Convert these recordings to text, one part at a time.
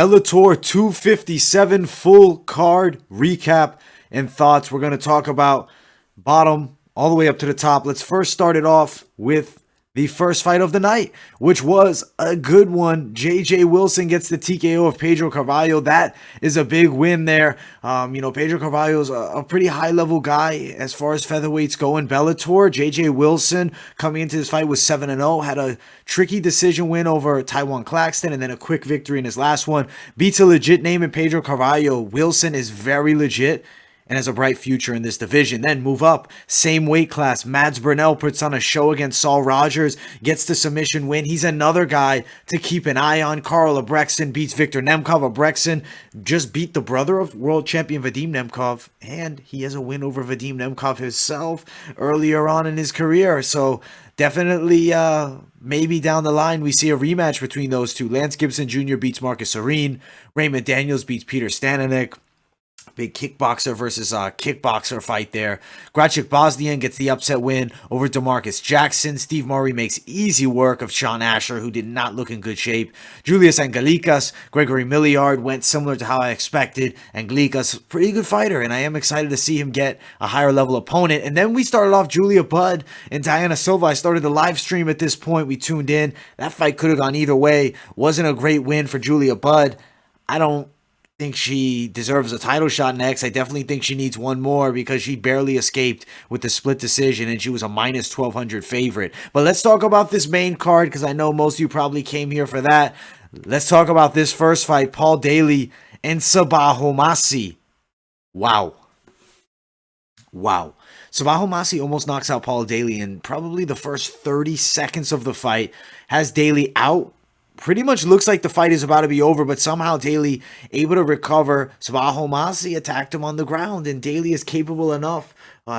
Bellator 257 full card recap and thoughts. We're going to talk about bottom all the way up to the top. Let's first start it off with the first fight of the night, which was a good one. J.J. Wilson gets the TKO of Pedro Carvalho. That is a big win there. Pedro Carvalho is a pretty high-level guy as far as featherweights go in Bellator. J.J. Wilson, coming into this fight, was 7-0, had a tricky decision win over Taiwan Claxton, and then a quick victory in his last one. Beats a legit name in Pedro Carvalho. Wilson is very legit and has a bright future in this division. Then move up, same weight class. Mads Burnell puts on a show against Saul Rogers, gets the submission win. He's another guy to keep an eye on. Carl Abrexson beats Victor Nemkov. Abrexson just beat the brother of world champion Vadim Nemkov, and he has a win over Vadim Nemkov himself earlier on in his career. So definitely, maybe down the line, we see a rematch between those two. Lance Gibson Jr. beats Marcus Serene. Raymond Daniels beats Peter Stananek. Big kickboxer versus kickboxer fight there. Gracik Bosnian gets the upset win over DeMarcus Jackson. Steve Murray makes easy work of Sean Asher, who did not look in good shape. Julius Angelikas, Gregory Milliard went similar to how I expected. Angelikas, pretty good fighter, and I am excited to see him get a higher level opponent. And then we started off Julia Budd and Diana Silva. I started the live stream at this point. We tuned in. That fight could have gone either way. Wasn't a great win for Julia Budd. I don't think she deserves a title shot next. I definitely think she needs one more because she barely escaped with the split decision and she was a minus 1,200 favorite. But let's talk about this main card because I know most of you probably came here for that. Let's talk about this first fight, Paul Daley and Sabah Homasi. Wow. Sabah Homasi almost knocks out Paul Daley in probably the first 30 seconds of the fight. Has Daley out. Pretty much looks like the fight is about to be over, but somehow Daley able to recover. Sabah Homasi attacked him on the ground, and Daley is capable enough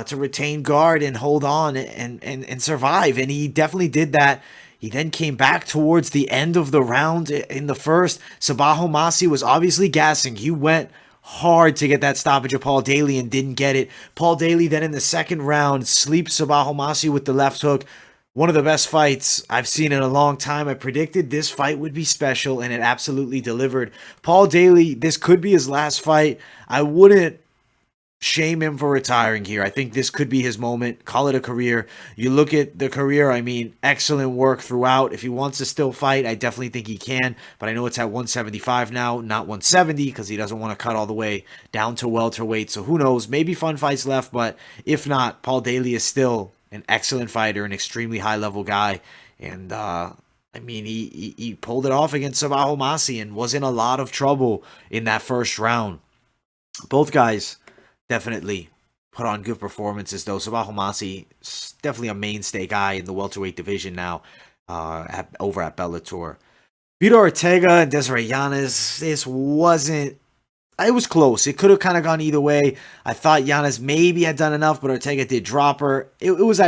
to retain guard and hold on and survive, and he definitely did that. He then came back towards the end of the round in the first. Sabah Homasi was obviously gassing. He went hard to get that stoppage of Paul Daley and didn't get it. Paul Daley then in the second round sleeps Sabah Homasi with the left hook. One of the best fights I've seen in a long time. I predicted this fight would be special, and it absolutely delivered. Paul Daley, this could be his last fight. I wouldn't shame him for retiring here. I think this could be his moment. Call it a career. You look at the career, I mean, excellent work throughout. If he wants to still fight, I definitely think he can, but I know it's at 175 now, not 170, because he doesn't want to cut all the way down to welterweight. So who knows? Maybe fun fights left, but if not, Paul Daley is still an excellent fighter, an extremely high-level guy, and he pulled it off against Sabah Homasi and was in a lot of trouble in that first round. Both guys definitely put on good performances, though. Sabah Homasi is definitely a mainstay guy in the welterweight division now over at Bellator. Vitor Ortega and Desiree Yanez, this wasn't. It was close. It could have kind of gone either way. I thought Yanez maybe had done enough, but Ortega did drop her. It was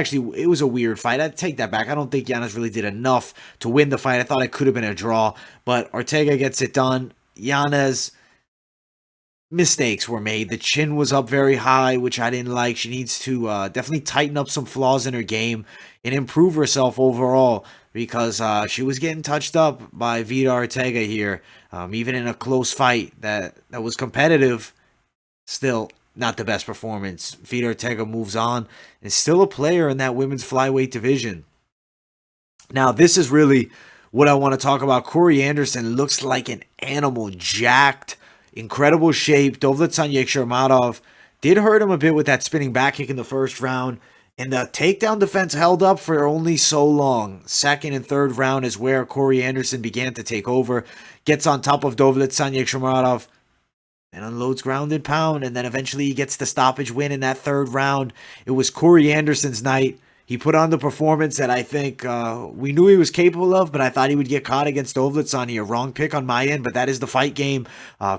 a weird fight. I'd take that back. I don't think Yanez really did enough to win the fight. I thought it could have been a draw, but Ortega gets it done. Yanez, mistakes were made. The chin was up very high, which I didn't like. She needs to definitely tighten up some flaws in her game and improve herself overall because she was getting touched up by Vitor Ortega here. Even in a close fight that was competitive, still not the best performance. Vitor Ortega moves on and still a player in that women's flyweight division. Now, this is really what I want to talk about. Corey Anderson looks like an animal, jacked, incredible shape. Dovletsan Yekshirmatov did hurt him a bit with that spinning back kick in the first round. And the takedown defense held up for only so long. Second and third round is where Corey Anderson began to take over. Gets on top of Dovletsan Yekshirmatov and unloads ground and pound. And then eventually he gets the stoppage win in that third round. It was Corey Anderson's night. He put on the performance that I think we knew he was capable of, but I thought he would get caught against Dovletsan here. Wrong pick on my end, but that is the fight game.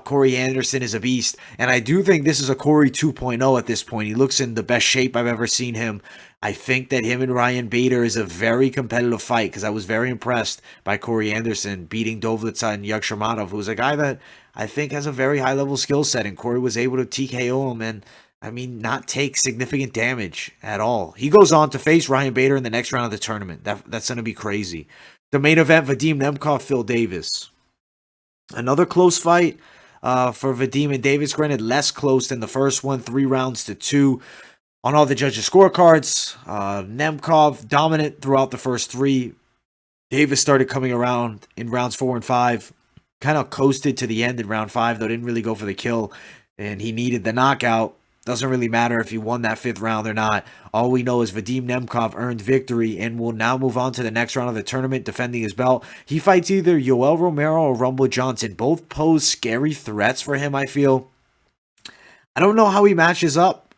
Corey Anderson is a beast, and I do think this is a Corey 2.0 at this point. He looks in the best shape I've ever seen him. I think that him and Ryan Bader is a very competitive fight because I was very impressed by Corey Anderson beating Dovletsan Yekshirmatov, who's a guy that I think has a very high-level skill set, and Corey was able to TKO him and not take significant damage at all. He goes on to face Ryan Bader in the next round of the tournament. That's going to be crazy. The main event, Vadim Nemkov, Phil Davis. Another close fight for Vadim and Davis. Granted, less close than the first one, 3 rounds to 2 on all the judges' scorecards. Nemkov dominant throughout the first 3. Davis started coming around in rounds 4 and 5. Kind of coasted to the end in round 5, though didn't really go for the kill. And he needed the knockout. Doesn't really matter if he won that 5th round or not. All we know is Vadim Nemkov earned victory and will now move on to the next round of the tournament, defending his belt. He fights either Yoel Romero or Rumble Johnson. Both pose scary threats for him, I feel. I don't know how he matches up.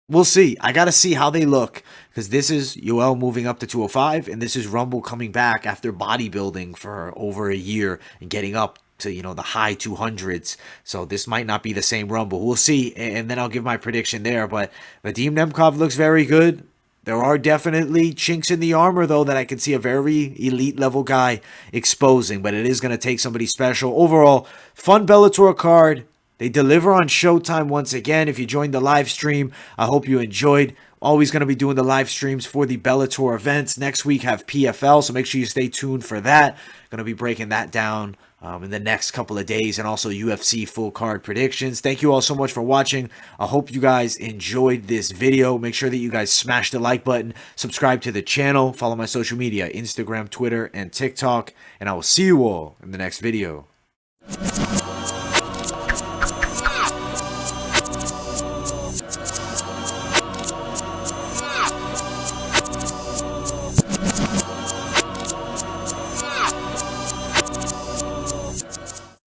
We'll see. I got to see how they look, because this is Yoel moving up to 205, and this is Rumble coming back after bodybuilding for over a year and getting up to, the high 200s. So this might not be the same Rumble. We'll see, and then I'll give my prediction there. But Vadim Nemkov looks very good. There are definitely chinks in the armor, though, that I can see a very elite level guy exposing, but it is going to take somebody special. Overall, fun Bellator card. They deliver on Showtime once again. If you joined the live stream, I hope you enjoyed. Always going to be doing the live streams for the Bellator events. Next week have PFL, so make sure you stay tuned for that. Going to be breaking that down in the next couple of days, and also UFC full card predictions. Thank you all so much for watching. I hope you guys enjoyed this video. Make sure that you guys smash the like button, subscribe to the channel, follow my social media, Instagram, Twitter, and TikTok, and I will see you all in the next video.